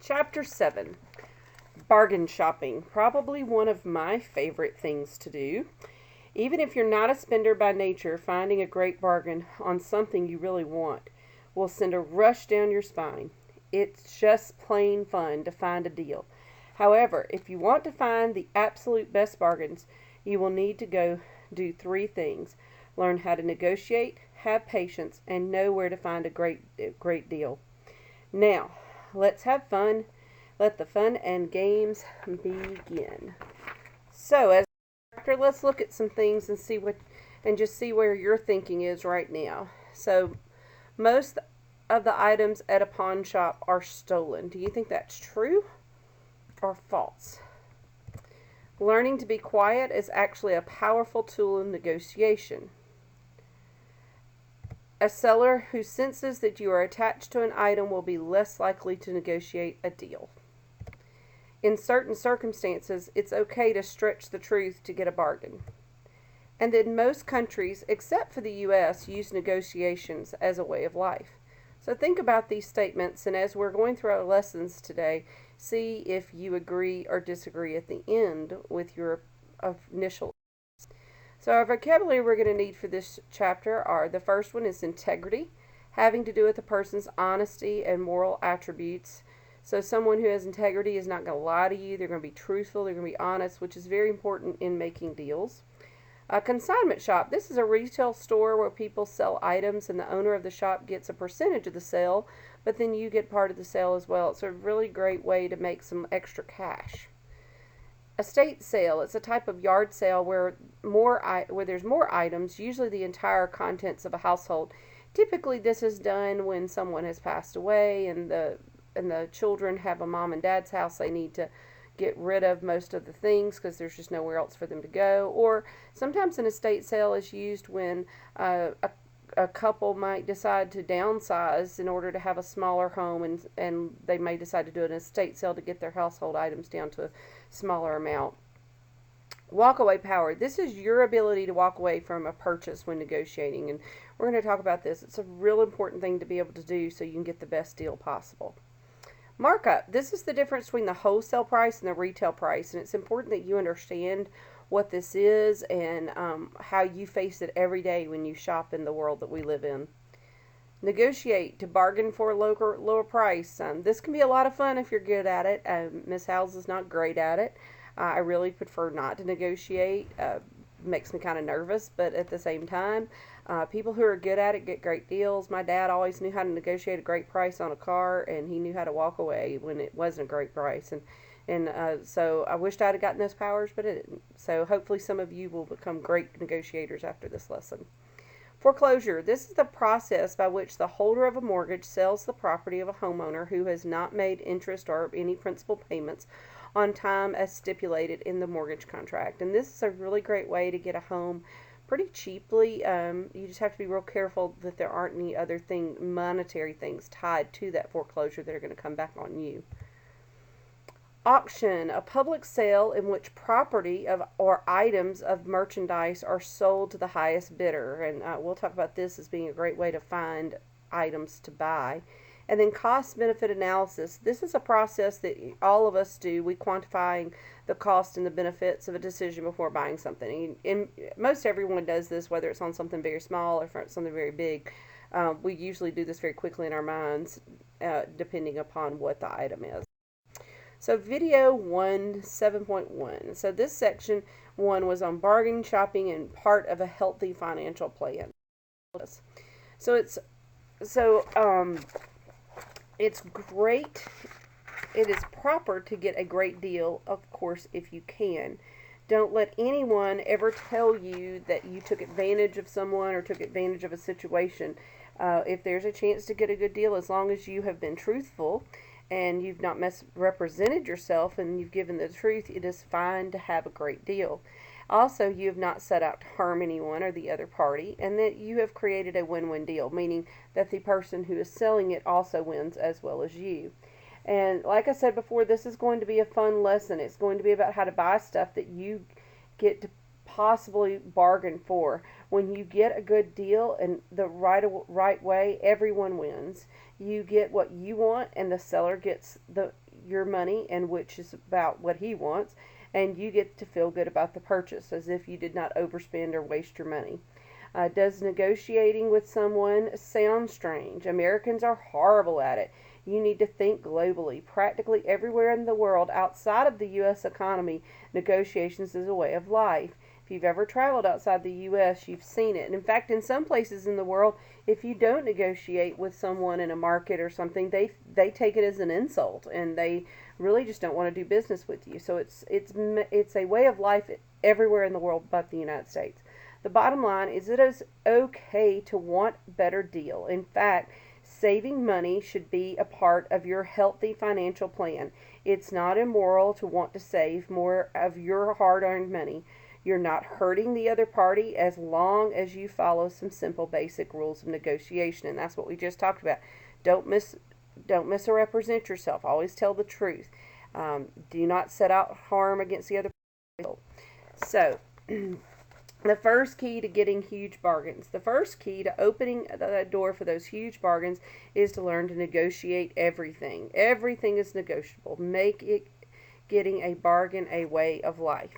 Chapter 7. Bargain shopping. Probably one of my favorite things to do. Even if you're not a spender by nature, finding a great bargain on something you really want will send a rush down your spine. It's just plain fun to find a deal. However, if you want to find the absolute best bargains, you will need to go do three things: learn how to negotiate, have patience, and know where to find a great deal. Now, let's have fun. Let the fun and games begin. So, as a factor, let's look at some things and just see where your thinking is right now. So, most of the items at a pawn shop are stolen. Do you think that's true or false? Learning to be quiet is actually a powerful tool in negotiation. A seller who senses that you are attached to an item will be less likely to negotiate a deal. In certain circumstances, it's okay to stretch the truth to get a bargain. And in most countries, except for the U.S., use negotiations as a way of life. So think about these statements, and as we're going through our lessons today, see if you agree or disagree at the end with your initial. So our vocabulary we're going to need for this chapter are: the first one is integrity, having to do with a person's honesty and moral attributes. So someone who has integrity is not going to lie to you. They're going to be truthful. They're going to be honest, which is very important in making deals. A consignment shop. This is a retail store where people sell items and the owner of the shop gets a percentage of the sale, but then you get part of the sale as well. It's a really great way to make some extra cash. Estate sale. It's a type of yard sale where there's more items, usually the entire contents of a household. Typically this is done when someone has passed away and the children have a mom and dad's house. They need to get rid of most of the things because there's just nowhere else for them to go. Or sometimes an estate sale is used when a couple might decide to downsize in order to have a smaller home, and they may decide to do an estate sale to get their household items down to a smaller amount. Walkaway power. This is your ability to walk away from a purchase when negotiating, and we're going to talk about this. It's a real important thing to be able to do so you can get the best deal possible. Markup. This is the difference between the wholesale price and the retail price, and it's important that you understand what this is and how you face it every day when you shop in the world that we live in. Negotiate, to bargain for a lower price. This can be a lot of fun if you're good at it. Miss Howes is not great at it. I really prefer not to negotiate. Makes me kind of nervous, but at the same time, people who are good at it get great deals. My dad always knew how to negotiate a great price on a car, and he knew how to walk away when it wasn't a great price. So I wished I'd have gotten those powers, but it didn't. So hopefully some of you will become great negotiators after this lesson. Foreclosure. This is the process by which the holder of a mortgage sells the property of a homeowner who has not made interest or any principal payments on time as stipulated in the mortgage contract. And this is a really great way to get a home pretty cheaply. You just have to be real careful that there aren't any other monetary things tied to that foreclosure that are going to come back on you. Auction, a public sale in which property or items of merchandise are sold to the highest bidder. And we'll talk about this as being a great way to find items to buy. And then cost-benefit analysis. This is a process that all of us do. We quantifying the cost and the benefits of a decision before buying something. And most everyone does this, whether it's on something very small or something very big. We usually do this very quickly in our minds, depending upon what the item is. So video 7.1. So this section 1 was on bargain shopping and part of a healthy financial plan. So it's great. It is proper to get a great deal, of course, if you can. Don't let anyone ever tell you that you took advantage of someone or took advantage of a situation. If there's a chance to get a good deal, as long as you have been truthful and you've not misrepresented yourself and you've given the truth, it is fine to have a great deal. Also, you have not set out to harm anyone or the other party, and that you have created a win-win deal, meaning that the person who is selling it also wins as well as you. And like I said before, this is going to be a fun lesson. It's going to be about how to buy stuff that you get to possibly bargain for. When you get a good deal and the right way, everyone wins. You get what you want, and the seller gets your money and which is about what he wants, and you get to feel good about the purchase as if you did not overspend or waste your money. Does negotiating with someone sound strange? Americans are horrible at it. You need to think globally. Practically everywhere in the world outside of the U.S. economy, negotiations is a way of life. If you've ever traveled outside the U.S., you've seen it. And in fact, in some places in the world, if you don't negotiate with someone in a market or something, they take it as an insult, and they really just don't want to do business with you. So it's a way of life everywhere in the world but the United States. The bottom line is it is okay to want a better deal. In fact, saving money should be a part of your healthy financial plan. It's not immoral to want to save more of your hard-earned money. You're not hurting the other party as long as you follow some simple basic rules of negotiation, and that's what we just talked about. Don't misrepresent yourself. Always tell the truth. Do not set out harm against the other party. So, the first key to getting huge bargains, the first key to opening the door for those huge bargains is to learn to negotiate everything. Everything is negotiable. Make it getting a bargain a way of life.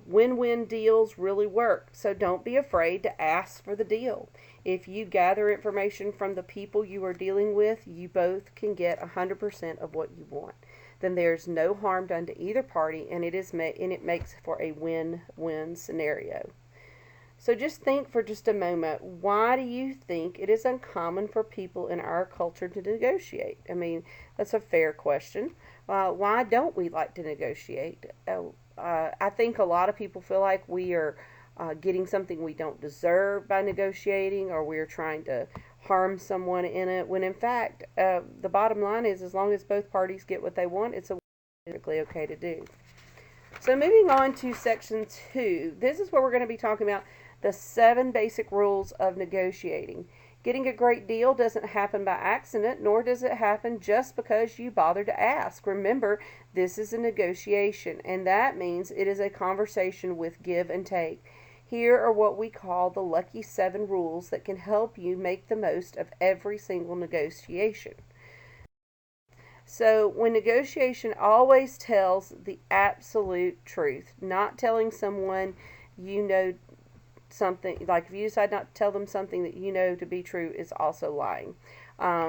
Win-win deals really work, so don't be afraid to ask for the deal. If you gather information from the people you are dealing with, you both can get 100% of what you want. Then there's no harm done to either party, and it makes for a win-win scenario. So just think for just a moment, why do you think it is uncommon for people in our culture to negotiate? I mean, that's a fair question. Why don't we like to negotiate? I think a lot of people feel like we are getting something we don't deserve by negotiating, or we're trying to harm someone in it, when in fact, the bottom line is as long as both parties get what they want, it's perfectly okay to do. So moving on to section 2, this is where we're going to be talking about the 7 basic rules of negotiating. Getting a great deal doesn't happen by accident, nor does it happen just because you bother to ask. Remember, this is a negotiation, and that means it is a conversation with give and take. Here are what we call the lucky 7 rules that can help you make the most of every single negotiation. So, when negotiation always tells the absolute truth, not telling someone you know something, like if you decide not to tell them something that you know to be true, is also lying.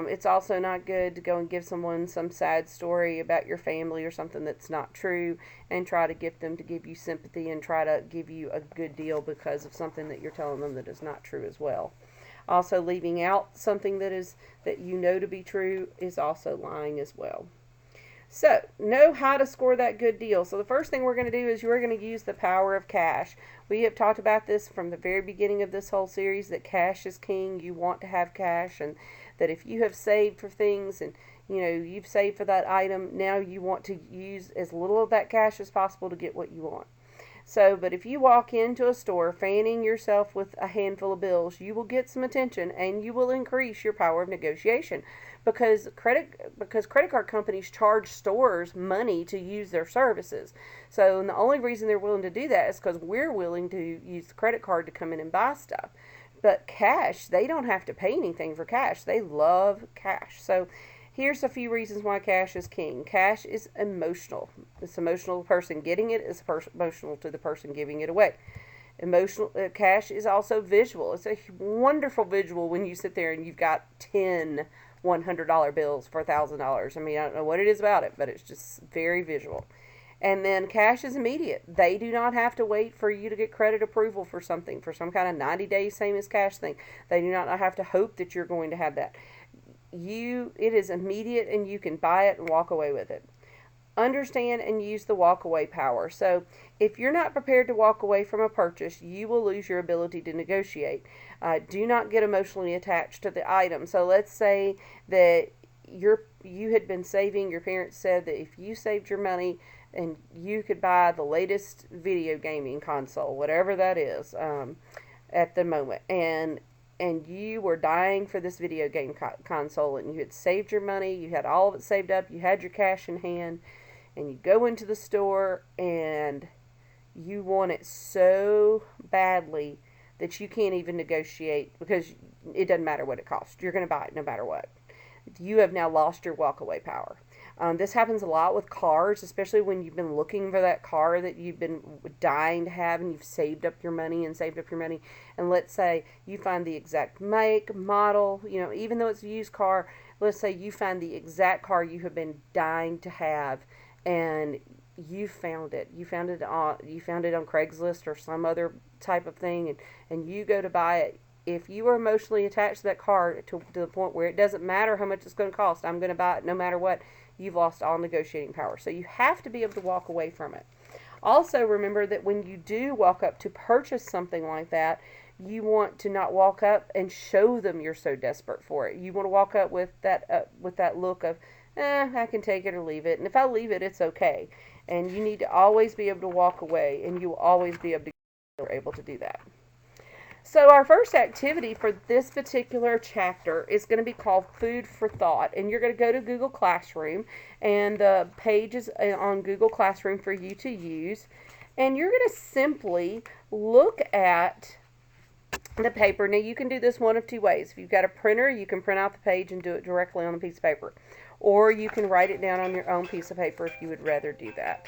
It's also not good to go and give someone some sad story about your family or something that's not true and try to get them to give you sympathy and try to give you a good deal because of something that you're telling them that is not true as well. Also, leaving out something that you know to be true is also lying as well. So, know how to score that good deal. So the first thing we're going to do is you're going to use the power of cash. We have talked about this from the very beginning of this whole series, that cash is king. You want to have cash, and that if you have saved for things and you've saved for that item, now you want to use as little of that cash as possible to get what you want. So, but if you walk into a store fanning yourself with a handful of bills, you will get some attention and you will increase your power of negotiation because credit card companies charge stores money to use their services. So, and the only reason they're willing to do that is because we're willing to use the credit card to come in and buy stuff. But cash, they don't have to pay anything for cash. They love cash. So, here's a few reasons why cash is king. Cash is emotional. It's emotional to the person getting it. It's emotional to the person giving it away. Cash is also visual. It's a wonderful visual when you sit there and you've got 10 $100 bills for $1,000. I mean, I don't know what it is about it, but it's just very visual. And then cash is immediate. They do not have to wait for you to get credit approval for something, for some kind of 90 days same as cash thing. They do not have to hope that you're going to have that. It is immediate and you can buy it and walk away with it. Understand and use the walk away power. So if you're not prepared to walk away from a purchase, you will lose your ability to negotiate. Do not get emotionally attached to the item. So let's say that you had been saving, your parents said that if you saved your money and you could buy the latest video gaming console, whatever that is, at the moment, and you were dying for this video game console, and you had saved your money, you had all of it saved up, you had your cash in hand, and you go into the store and you want it so badly that you can't even negotiate because it doesn't matter what it costs. You're going to buy it no matter what. you have now lost your walkaway power. This happens a lot with cars, especially when you've been looking for that car that you've been dying to have, and you've saved up your money and saved up your money. And let's say you find the exact make, model, even though it's a used car, let's say you find the exact car you have been dying to have, and you found it. You found it on Craigslist or some other type of thing, and you go to buy it. If you are emotionally attached to that car to the point where it doesn't matter how much it's going to cost, I'm going to buy it no matter what, you've lost all negotiating power. So you have to be able to walk away from it. Also, remember that when you do walk up to purchase something like that, you want to not walk up and show them you're so desperate for it. You want to walk up with that look of, I can take it or leave it. And if I leave it, it's okay. And you need to always be able to walk away, and you will always be able to do that. So our first activity for this particular chapter is going to be called Food for Thought. And you're going to go to Google Classroom, and the page is on Google Classroom for you to use. And you're going to simply look at the paper. Now, you can do this one of two ways. If you've got a printer, you can print out the page and do it directly on a piece of paper. Or you can write it down on your own piece of paper if you would rather do that.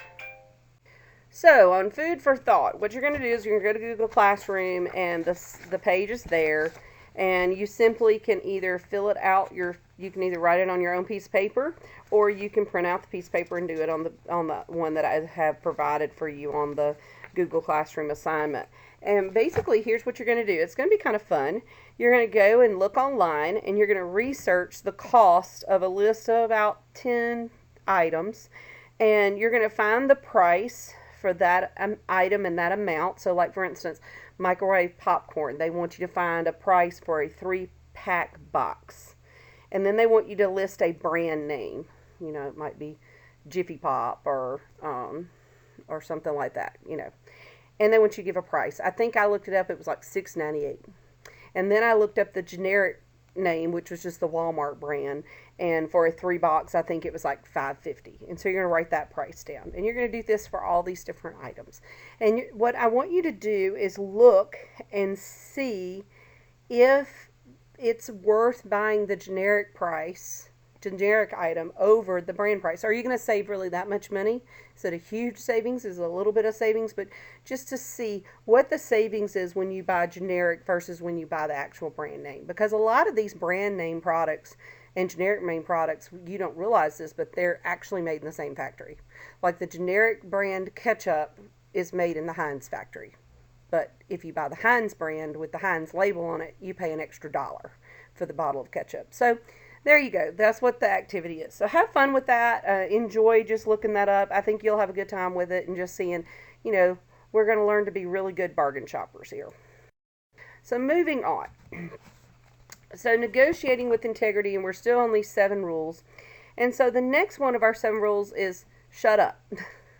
So, on Food for Thought, what you're going to do is you're going to go to Google Classroom, and the page is there, and you simply can either fill it out, you can either write it on your own piece of paper, or you can print out the piece of paper and do it on the one that I have provided for you on the Google Classroom assignment. And basically, here's what you're going to do. It's going to be kind of fun. You're going to go and look online, and you're going to research the cost of a list of about 10 items, and you're going to find the price for that item and that amount. So like, for instance, microwave popcorn, they want you to find a price for a 3-pack box, and then they want you to list a brand name. It might be Jiffy Pop or something like that, and they want you to give a price. I think I looked it up, it was like $6.98. And then I looked up the generic name, which was just the Walmart brand, and for a 3-box, I think it was like $5.50. And so you're going to write that price down, and you're going to do this for all these different items. And what I want you to do is look and see if it's worth buying the generic item over the brand price. Are you going to save really that much money? Is it a huge savings? Is it a little bit of savings? But just to see what the savings is when you buy generic versus when you buy the actual brand name. Because a lot of these brand name products and generic name products, you don't realize this, but they're actually made in the same factory. Like the generic brand ketchup is made in the Heinz factory. But if you buy the Heinz brand with the Heinz label on it, you pay an extra $1 for the bottle of ketchup. So there you go. That's what the activity is. So have fun with that. Enjoy just looking that up. I think you'll have a good time with it and just seeing, we're going to learn to be really good bargain shoppers here. So moving on. So negotiating with integrity, and we're still on these 7 rules. And so the next one of our 7 rules is shut up.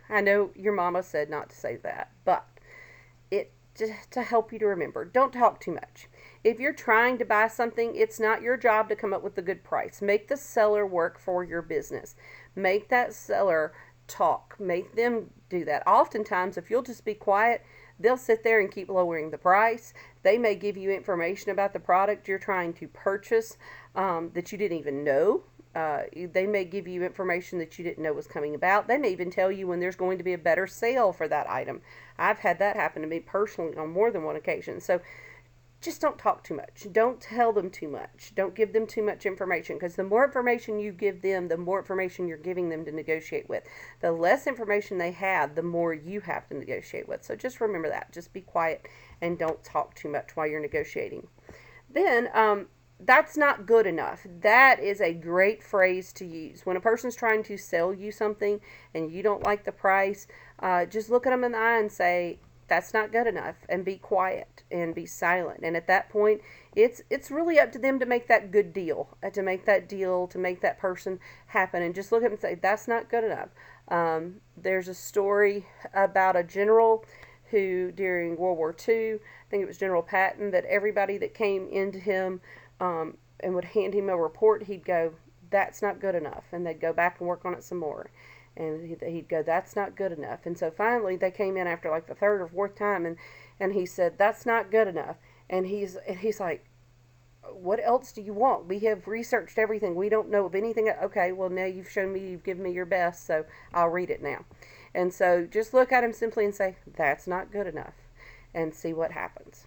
I know your mama said not to say that, but it just to help you to remember, don't talk too much. If you're trying to buy something, it's not your job to come up with a good price. Make the seller work for your business. Make that seller talk. Make them do that. Oftentimes, if you'll just be quiet, they'll sit there and keep lowering the price. They may give you information about the product you're trying to purchase that you didn't even know. They may give you information that you didn't know was coming about. They may even tell you when there's going to be a better sale for that item. I've had that happen to me personally on more than one occasion. So just don't talk too much. Don't tell them too much. Don't give them too much information, because the more information you give them, the more information you're giving them to negotiate with. The less information they have, the more you have to negotiate with. So just remember that. Just be quiet and don't talk too much while you're negotiating. Then, that's not good enough. That is a great phrase to use. When a person's trying to sell you something and you don't like the price, just look at them in the eye and say, that's not good enough, and be quiet and be silent. And at that point, it's really up to them to make that good deal, to make that person happen. And just look at them and say, that's not good enough. There's a story about a general who, during World War II, I think it was General Patton, that everybody that came into him and would hand him a report, he'd go, that's not good enough. And they'd go back and work on it some more. And he'd go, that's not good enough. And so finally they came in after like the 3rd or 4th time, and he said, that's not good enough. And he's like, what else do you want? We have researched everything. We don't know of anything. Okay, well, now you've shown me, you've given me your best, so I'll read it now. And so just look at him simply and say, that's not good enough, and see what happens.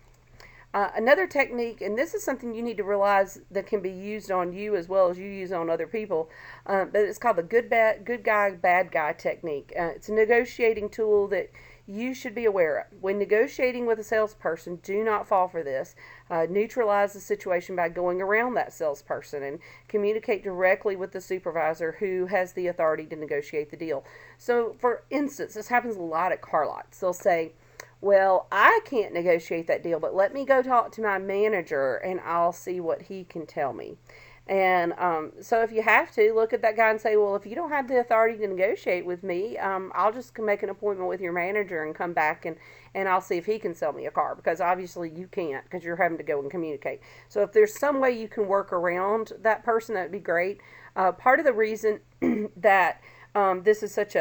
Another technique, and this is something you need to realize that can be used on you as well as you use on other people, but it's called the good guy, bad guy technique. It's a negotiating tool that you should be aware of. When negotiating with a salesperson, do not fall for this. Neutralize the situation by going around that salesperson and communicate directly with the supervisor who has the authority to negotiate the deal. So, for instance, this happens a lot at car lots. They'll say, well, I can't negotiate that deal, but let me go talk to my manager and I'll see what he can tell me. And so if you have to, look at that guy and say, well, if you don't have the authority to negotiate with me, I'll just make an appointment with your manager and come back and I'll see if he can sell me a car, because obviously you can't because you're having to go and communicate. So if there's some way you can work around that person, that would be great. Part of the reason that this is such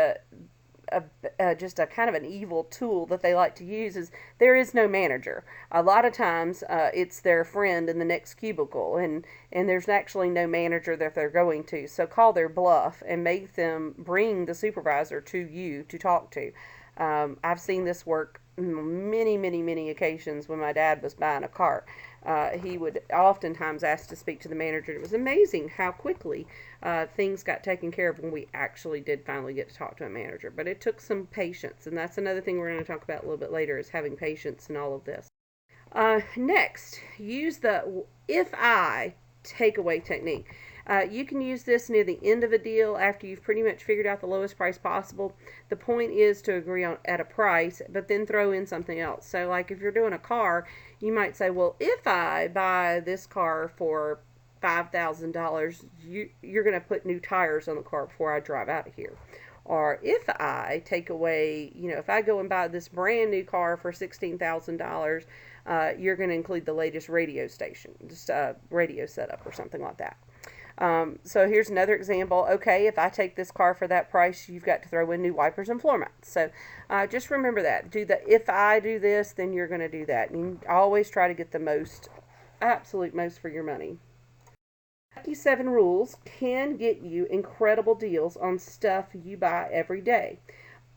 just a kind of an evil tool that they like to use is there is no manager. A lot of times it's their friend in the next cubicle, and there's actually no manager that they're going to. So call their bluff and make them bring the supervisor to you to talk to. I've seen this work many occasions when my dad was buying a car. He would oftentimes ask to speak to the manager. It was amazing how quickly things got taken care of when we actually did finally get to talk to a manager. But it took some patience, and that's another thing we're going to talk about a little bit later, is having patience in all of this. Next, use the if I takeaway technique. You can use this near the end of a deal after you've pretty much figured out the lowest price possible. The point is to agree on at a price, but then throw in something else. So like if you're doing a car, you might say, well, if I buy this car for $5,000, you're going to put new tires on the car before I drive out of here. Or if I take away, if I go and buy this brand new car for $16,000, you're going to include the latest radio station, just a radio setup or something like that. So here's another example. Okay, if I take this car for that price, you've got to throw in new wipers and floor mats. So just remember that. If I do this, then you're going to do that. And you always try to get the absolute most for your money. 57 rules can get you incredible deals on stuff you buy every day,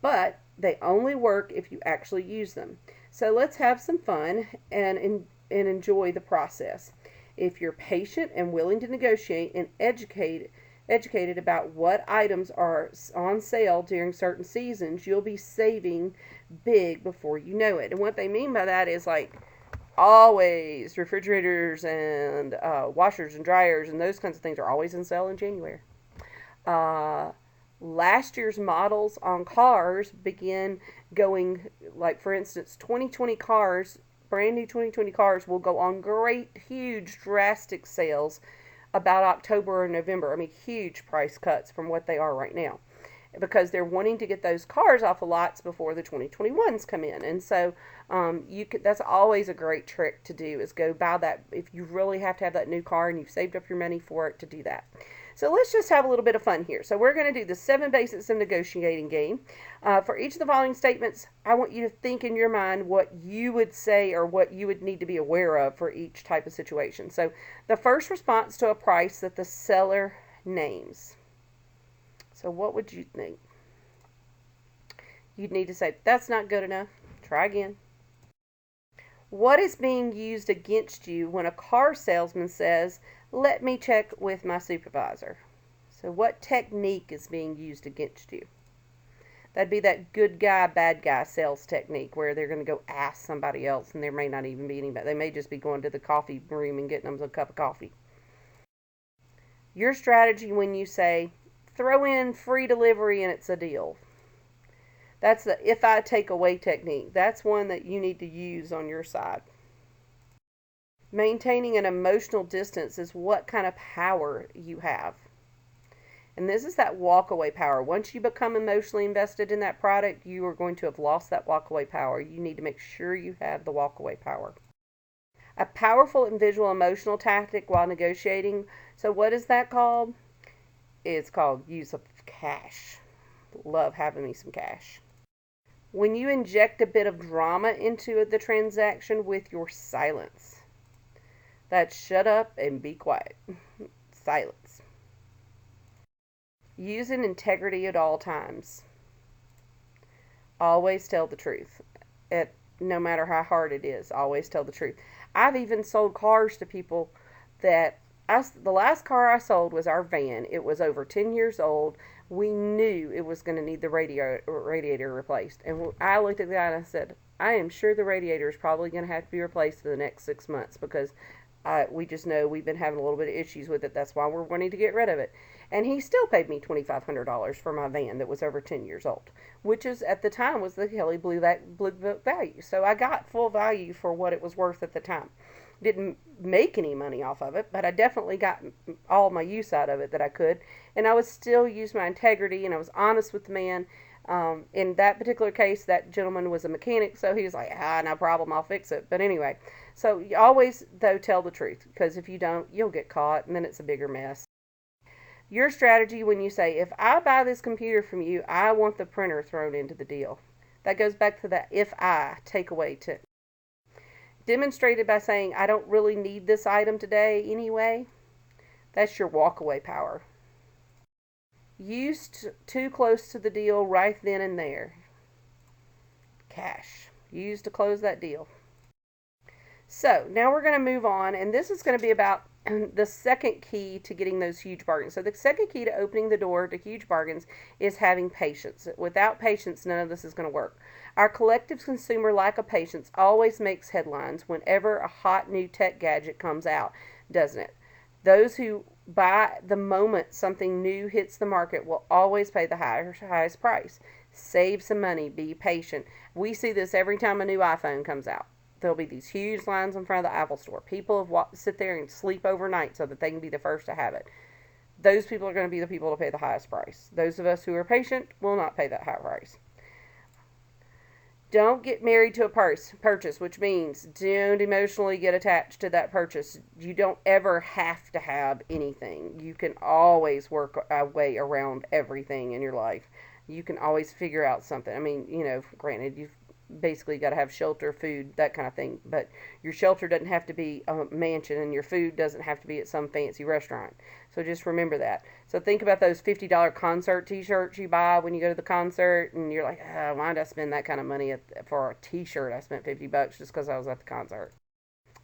but they only work if you actually use them. So let's have some fun and enjoy the process. If you're patient and willing to negotiate and educated about what items are on sale during certain seasons, you'll be saving big before you know it. And what they mean by that is like always refrigerators and washers and dryers and those kinds of things are always on sale in January. Last year's models on cars begin going, like for instance, 2020 cars, brand new 2020 cars will go on great, huge, drastic sales about October or November. I mean, huge price cuts from what they are right now, because they're wanting to get those cars off the lots before the 2021s come in. And so that's always a great trick to do, is go buy that if you really have to have that new car and you've saved up your money for it, to do that. So let's just have a little bit of fun here. So we're going to do the 7 basics of negotiating game. For each of the following statements, I want you to think in your mind what you would say or what you would need to be aware of for each type of situation. So the first response to a price that the seller names. So what would you think? You'd need to say, that's not good enough. Try again. What is being used against you when a car salesman says, let me check with my supervisor? So what technique is being used against you? That'd be that good guy, bad guy sales technique where they're going to go ask somebody else, and there may not even be anybody. They may just be going to the coffee room and getting them a cup of coffee. Your strategy when you say, throw in free delivery and it's a deal. That's the if I take away technique. That's one that you need to use on your side. Maintaining an emotional distance is what kind of power you have. And this is that walkaway power. Once you become emotionally invested in that product, you are going to have lost that walkaway power. You need to make sure you have the walkaway power. A powerful and visual emotional tactic while negotiating. So what is that called? It's called use of cash. Love having me some cash. When you inject a bit of drama into the transaction with your silence. That's shut up and be quiet. Silence. Using integrity at all times. Always tell the truth. No matter how hard it is, always tell the truth. I've even sold cars to people that the last car I sold was our van. It was over 10 years old. We knew it was going to need the radiator replaced. And I looked at the guy and I said, I am sure the radiator is probably going to have to be replaced in the next 6 months because we just know we've been having a little bit of issues with it. That's why we're wanting to get rid of it. And he still paid me $2,500 for my van that was over 10 years old, which is at the time was the Kelley Blue Book value. So I got full value for what it was worth at the time. Didn't make any money off of it, but I definitely got all my use out of it that I could. And I would still use my integrity, and I was honest with the man. In that particular case, that gentleman was a mechanic, so he was like, no problem, I'll fix it. But anyway, so you always, though, tell the truth, because if you don't, you'll get caught, and then it's a bigger mess. Your strategy when you say, if I buy this computer from you, I want the printer thrown into the deal. That goes back to that if I takeaway too. Demonstrated by saying, I don't really need this item today anyway. That's your walkaway power. Used too close to the deal right then and there. Cash. Used to close that deal. So now we're going to move on, and this is going to be about the second key to getting those huge bargains. So the second key to opening the door to huge bargains is having patience. Without patience, none of this is going to work. Our collective consumer lack of patience always makes headlines whenever a hot new tech gadget comes out, doesn't it? Those who buy the moment something new hits the market will always pay the highest price. Save some money. Be patient. We see this every time a new iPhone comes out. There'll be these huge lines in front of the Apple store. People have sit there and sleep overnight so that they can be the first to have it. Those people are going to be the people to pay the highest price. Those of us who are patient will not pay that high price. Don't get married to a purchase, which means don't emotionally get attached to that purchase. You don't ever have to have anything. You can always work a way around everything in your life. You can always figure out something. I mean, granted, you've basically got to have shelter, food, that kind of thing. But your shelter doesn't have to be a mansion, and your food doesn't have to be at some fancy restaurant. So just remember that. So think about those $50 concert t-shirts you buy when you go to the concert, and you're like, why did I spend that kind of money for a t-shirt? I spent $50 just because I was at the concert.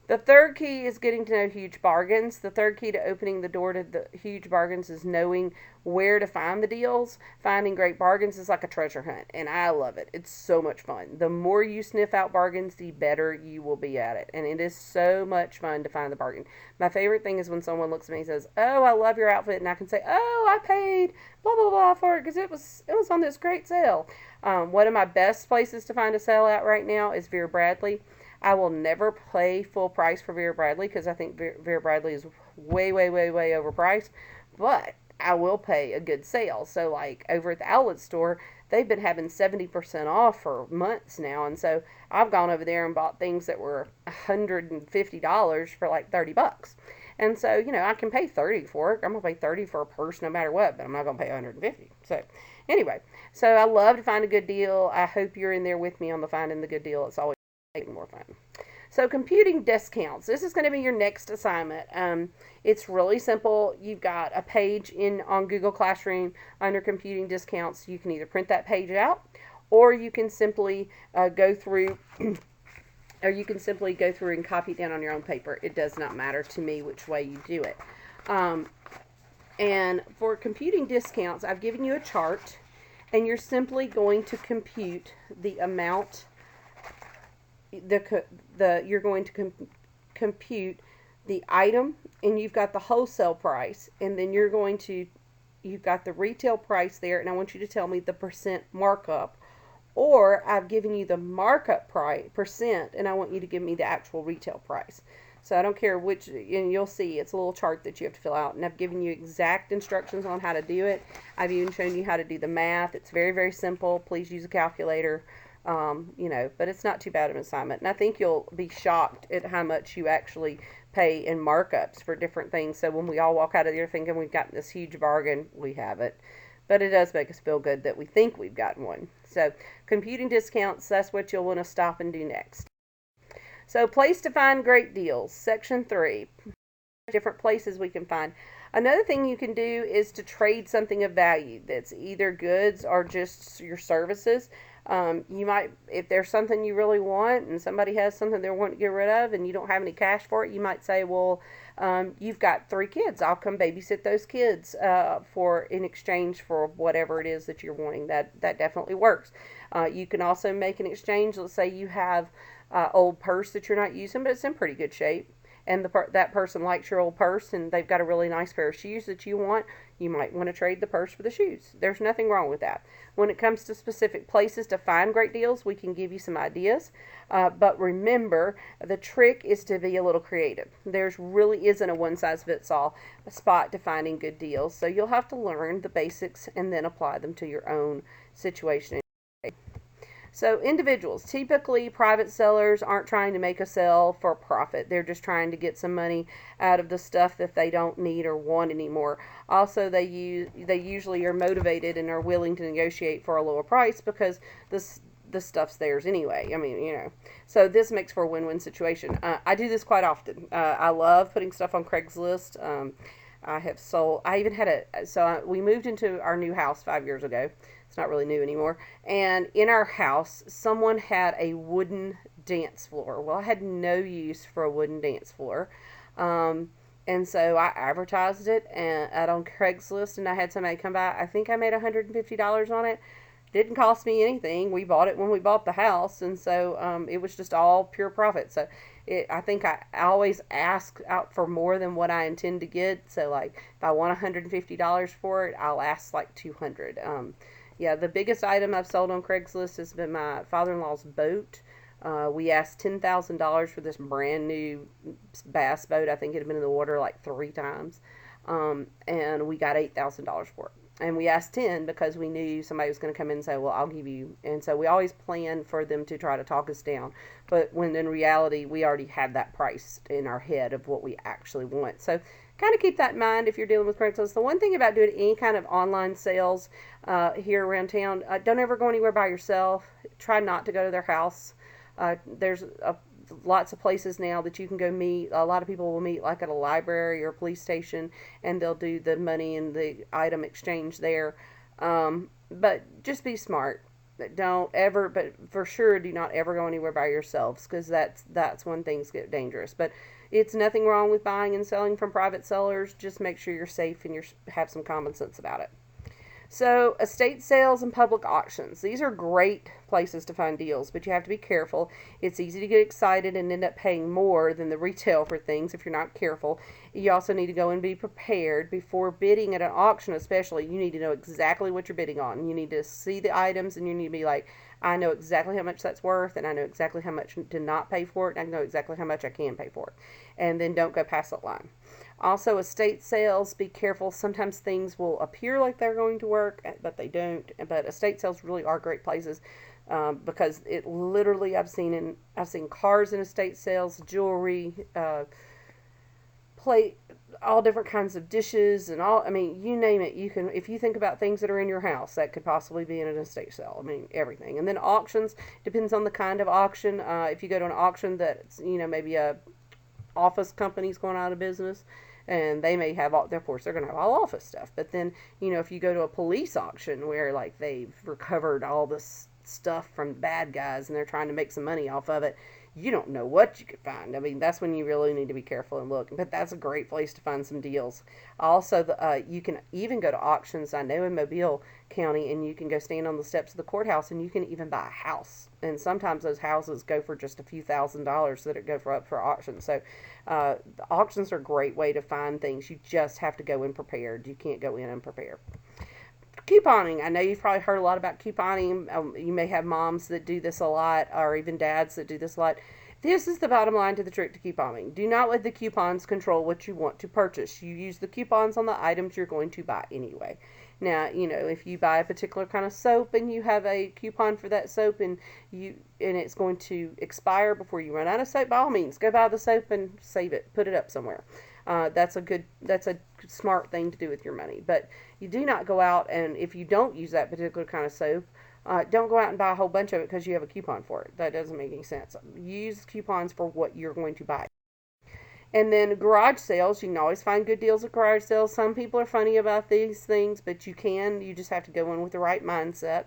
The third key is getting to know huge bargains. The third key to opening the door to the huge bargains is knowing where to find the deals. Finding great bargains is like a treasure hunt, and I love it. It's so much fun. The more you sniff out bargains, the better you will be at it, and it is so much fun to find the bargain. My favorite thing is when someone looks at me and says, oh, I love your outfit, and I can say, oh, I paid blah, blah, blah for it because it was on this great sale. One of my best places to find a sale at right now is Vera Bradley. I will never pay full price for Vera Bradley because I think Vera Bradley is way, way, way, way overpriced. But I will pay a good sale. So like over at the outlet store, they've been having 70% off for months now. And so I've gone over there and bought things that were $150 for like $30. And so, I can pay $30 for it. I'm going to pay $30 for a purse no matter what, but I'm not going to pay $150. So anyway, so I love to find a good deal. I hope you're in there with me on the finding the good deal. It's always more fun. So computing discounts. This is going to be your next assignment. It's really simple. You've got a page on Google Classroom under computing discounts. You can either print that page out, or you can simply go through and copy it down on your own paper. It does not matter to me which way you do it. And for computing discounts, I've given you a chart, and you're simply going to compute the amount. You're going to compute the item, and you've got the wholesale price, and then you've got the retail price there, and I want you to tell me the percent markup, or I've given you the markup price percent, and I want you to give me the actual retail price. So I don't care which, and you'll see it's a little chart that you have to fill out, and I've given you exact instructions on how to do it. I've even shown you how to do the math. It's very, very simple. Please use a calculator. But it's not too bad of an assignment. And I think you'll be shocked at how much you actually pay in markups for different things. So when we all walk out of there thinking we've gotten this huge bargain, we haven't. But it does make us feel good that we think we've gotten one. So computing discounts, that's what you'll want to stop and do next. So, place to find great deals. Section 3. Different places we can find. Another thing you can do is to trade something of value that's either goods or just your services. You might, if there's something you really want and somebody has something they want to get rid of and you don't have any cash for it, you might say, well, you've got 3 kids. I'll come babysit those kids for in exchange for whatever it is that you're wanting. That definitely works. You can also make an exchange. Let's say you have old purse that you're not using, but it's in pretty good shape, and that person likes your old purse and they've got a really nice pair of shoes that you want, you might want to trade the purse for the shoes. There's nothing wrong with that. When it comes to specific places to find great deals, we can give you some ideas. But remember, the trick is to be a little creative. There's really isn't a one-size-fits-all spot to finding good deals. So you'll have to learn the basics and then apply them to your own situation. So individuals, typically private sellers aren't trying to make a sale for profit. They're just trying to get some money out of the stuff that they don't need or want anymore. Also, they usually are motivated and are willing to negotiate for a lower price because the stuff's theirs anyway. I mean, so this makes for a win-win situation. I do this quite often. I love putting stuff on Craigslist. I have sold. I even had we moved into our new house 5 years ago. It's not really new anymore. And in our house, someone had a wooden dance floor. Well, I had no use for a wooden dance floor. And so I advertised it on Craigslist, and I had somebody come by. I think I made $150 on it. Didn't cost me anything. We bought it when we bought the house, and so it was just all pure profit. So I think I always ask out for more than what I intend to get. So like if I want $150 for it, I'll ask like $200. Yeah, the biggest item I've sold on Craigslist has been my father-in-law's boat. We asked $10,000 for this brand new bass boat. I think it had been in the water like 3 times. And we got $8,000 for it. And we asked 10 because we knew somebody was going to come in and say, well, I'll give you. And so we always plan for them to try to talk us down. But when in reality, we already had that price in our head of what we actually want. So kind of keep that in mind if you're dealing with Craigslist. The one thing about doing any kind of online sales here around town, don't ever go anywhere by yourself. Try not to go to their house. There's lots of places now that you can go meet. A lot of people will meet like at a library or a police station, and they'll do the money and the item exchange there. But just be smart. But for sure, do not ever go anywhere by yourselves, because that's when things get dangerous. But it's nothing wrong with buying and selling from private sellers. Just make sure you're safe and you have some common sense about it. So, estate sales and public auctions. These are great places to find deals, but you have to be careful. It's easy to get excited and end up paying more than the retail for things if you're not careful. You also need to go and be prepared before bidding at an auction, especially. You need to know exactly what you're bidding on. You need to see the items, and you need to be like, I know exactly how much that's worth, and I know exactly how much to not pay for it, and I know exactly how much I can pay for it. And then don't go past that line. Also, estate sales, be careful. Sometimes things will appear like they're going to work, but they don't. But estate sales really are great places because it literally, I've seen cars in estate sales, jewelry, plate, all different kinds of dishes, and all. I mean, you name it. You can, if you think about things that are in your house, that could possibly be in an estate sale. I mean, everything. And then auctions depends on the kind of auction. If you go to an auction that's maybe a office company's going out of business, and they may have of course they're going to have all office stuff. But then if you go to a police auction where like they've recovered all this stuff from bad guys and they're trying to make some money off of it, you don't know what you could find. I mean, that's when you really need to be careful and look. But that's a great place to find some deals. Also, you can even go to auctions, I know, in Mobile County, and you can go stand on the steps of the courthouse, and you can even buy a house. And sometimes those houses go for just a few $1,000s that go up for auction. So the auctions are a great way to find things. You just have to go in prepared. You can't go in unprepared. Couponing. I know you've probably heard a lot about couponing. You may have moms that do this a lot, or even dads that do this a lot. This is the bottom line to the trick to couponing. Do not let the coupons control what you want to purchase. You use the coupons on the items you're going to buy anyway. Now, if you buy a particular kind of soap and you have a coupon for that soap and it's going to expire before you run out of soap, by all means, go buy the soap and save it. Put it up somewhere. That's a smart thing to do with your money. But you do not go out, and if you don't use that particular kind of soap, don't go out and buy a whole bunch of it because you have a coupon for it. That doesn't make any sense. Use coupons for what you're going to buy. And then garage sales, you can always find good deals at garage sales. Some people are funny about these things, but you just have to go in with the right mindset.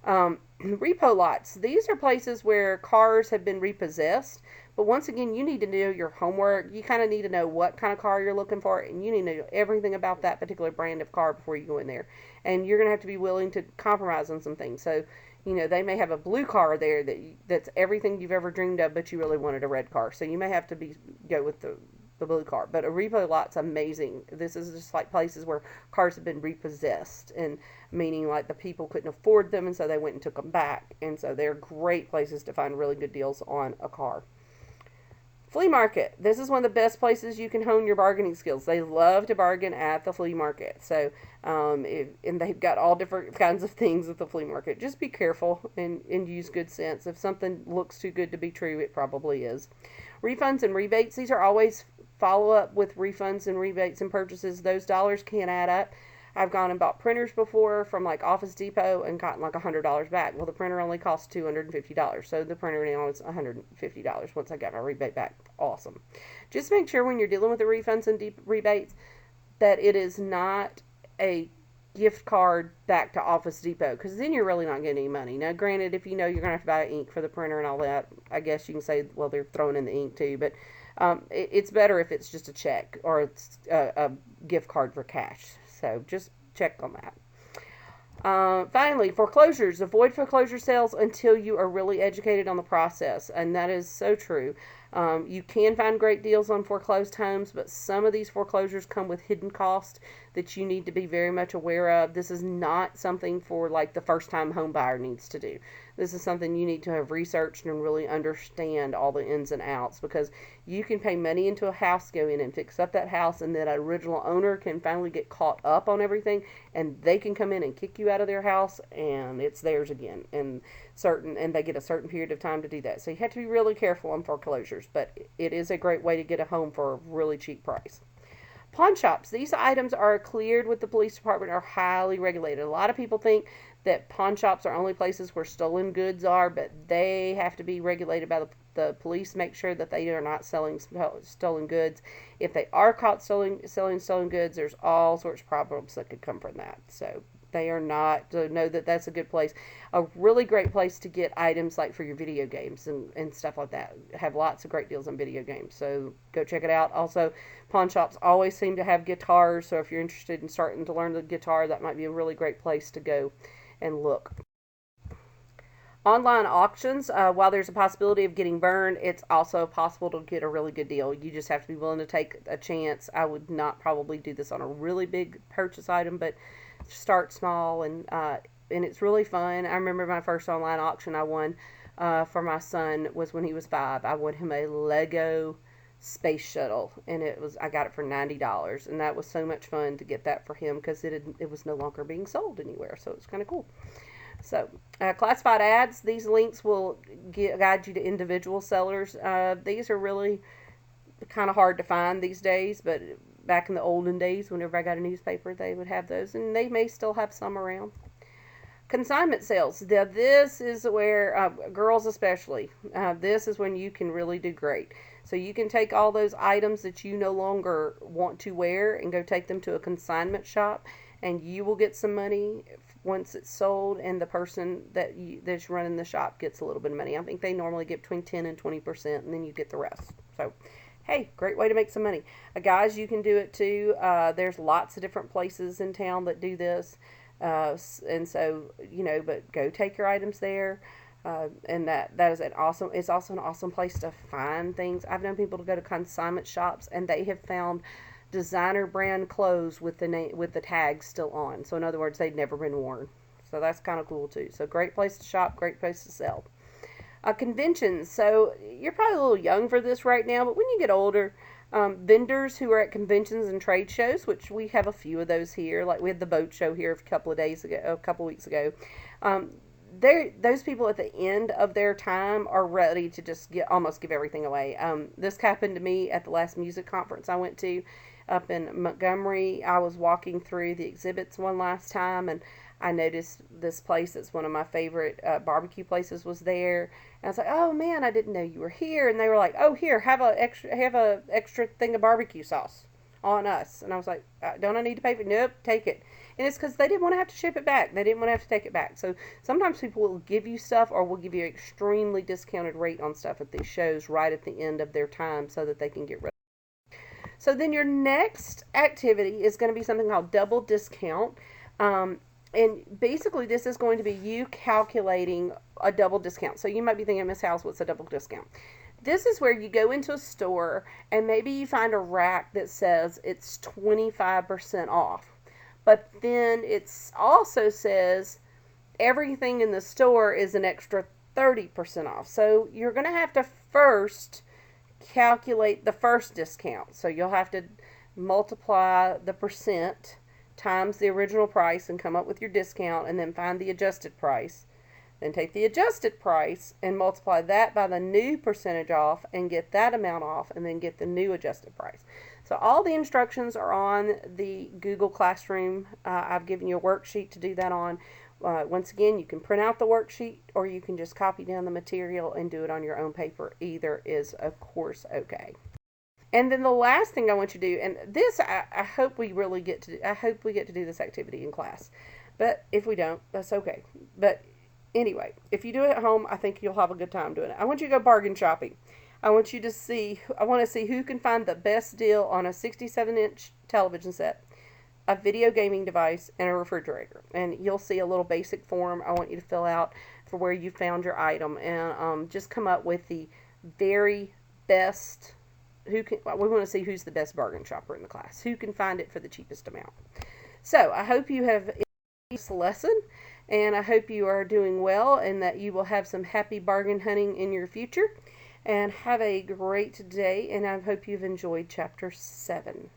Repo lots. These are places where cars have been repossessed. But once again, you need to do your homework. You kind of need to know what kind of car you're looking for, and you need to know everything about that particular brand of car before you go in there. And you're going to have to be willing to compromise on some things. So, they may have a blue car there that's everything you've ever dreamed of, but you really wanted a red car. So you may have to go with the blue car. But a repo lot's amazing. This is just like places where cars have been repossessed, and meaning like the people couldn't afford them, and so they went and took them back. And so they're great places to find really good deals on a car. Flea market. This is one of the best places you can hone your bargaining skills. They love to bargain at the flea market. So, and they've got all different kinds of things at the flea market. Just be careful and use good sense. If something looks too good to be true, it probably is. Refunds and rebates. These are always follow up with refunds and rebates and purchases. Those dollars can add up. I've gone and bought printers before from like Office Depot and gotten like $100 back. Well, the printer only cost $250, so the printer now is $150 once I got my rebate back. Awesome. Just make sure when you're dealing with the refunds and rebates that it is not a gift card back to Office Depot, because then you're really not getting any money. Now, granted, if you know you're going to have to buy ink for the printer and all that, I guess you can say, well, they're throwing in the ink too, but it's better if it's just a check or it's a gift card for cash. So just check on that. Finally, foreclosures. Avoid foreclosure sales until you are really educated on the process. And that is so true. You can find great deals on foreclosed homes, but some of these foreclosures come with hidden costs that you need to be very much aware of. This is not something for like the first time home buyer needs to do. This is something you need to have researched and really understand all the ins and outs, because you can pay money into a house, go in and fix up that house, and that original owner can finally get caught up on everything, and they can come in and kick you out of their house, and it's theirs again. And they get a certain period of time to do that. So you have to be really careful on foreclosures, but it is a great way to get a home for a really cheap price. Pawn shops. These items are cleared with the police department, are highly regulated. A lot of people think that pawn shops are only places where stolen goods are, but they have to be regulated by the police. Make sure that they are not selling stolen goods. If they are caught selling stolen goods, there's all sorts of problems that could come from that. So they are not. So know that that's a good place. A really great place to get items like for your video games and stuff like that. Have lots of great deals on video games. So go check it out. Also, pawn shops always seem to have guitars. So if you're interested in starting to learn the guitar, that might be a really great place to go and look. Online auctions, while there's a possibility of getting burned, it's also possible to get a really good deal. You just have to be willing to take a chance. I would not probably do this on a really big purchase item, but start small, and it's really fun. I remember my first online auction I won for my son was when he was 5. I won him a Lego space shuttle, and I got it for $90, and that was so much fun to get that for him because it was no longer being sold anywhere, so it's kind of cool. So classified ads, these links will guide you to individual sellers. These are really kind of hard to find these days, but back in the olden days, whenever I got a newspaper, they would have those, and they may still have some around. Consignment sales. Now, this is where, girls especially, this is when you can really do great. So you can take all those items that you no longer want to wear and go take them to a consignment shop, and you will get some money once it's sold, and the person that's running the shop gets a little bit of money. I think they normally get between 10 and 20%, and then you get the rest. So, hey, great way to make some money. Guys, you can do it too. There's lots of different places in town that do this. And so, but go take your items there. And that is it's also an awesome place to find things. I've known people to go to consignment shops, and they have found designer brand clothes with the tags still on. So in other words, they'd never been worn. So that's kind of cool too. So great place to shop, great place to sell. Conventions. So you're probably a little young for this right now, but when you get older, vendors who are at conventions and trade shows, which we have a few of those here, like we had the boat show here a couple of weeks ago. those people at the end of their time are ready to just almost give everything away. This happened to me at the last music conference I went to up in Montgomery. I was walking through the exhibits one last time, and I noticed this place that's one of my favorite barbecue places was there. And I was like, "Oh man, I didn't know you were here." And they were like, "Oh, here, have a extra thing of barbecue sauce on us." And I was like, "Don't I need to pay for it?" Nope, take it. And it's because they didn't want to have to ship it back. They didn't want to have to take it back. So sometimes people will give you stuff or will give you an extremely discounted rate on stuff at these shows right at the end of their time so that they can get rid of it. So then your next activity is going to be something called double discount. And basically this is going to be you calculating a double discount. So you might be thinking, Miss House, what's a double discount? This is where you go into a store and maybe you find a rack that says it's 25% off. But then it also says everything in the store is an extra 30% off. So you're going to have to first calculate the first discount. So you'll have to multiply the percent times the original price and come up with your discount, and then find the adjusted price. Then take the adjusted price and multiply that by the new percentage off and get that amount off, and then get the new adjusted price. So all the instructions are on the Google Classroom. I've given you a worksheet to do that on. Once again, you can print out the worksheet or you can just copy down the material and do it on your own paper. Either is, of course, okay. And then the last thing I want you to do, and this I hope we really get to. I hope we get to do this activity in class. But if we don't, that's okay. But anyway, if you do it at home, I think you'll have a good time doing it. I want you to go bargain shopping. I want to see who can find the best deal on a 67-inch television set, a video gaming device, and a refrigerator. And you'll see a little basic form I want you to fill out for where you found your item, and just come up with the very best. We want to see who's the best bargain shopper in the class. Who can find it for the cheapest amount. So I hope you have enjoyed this lesson, and I hope you are doing well and that you will have some happy bargain hunting in your future. And have a great day, and I hope you've enjoyed Chapter 7.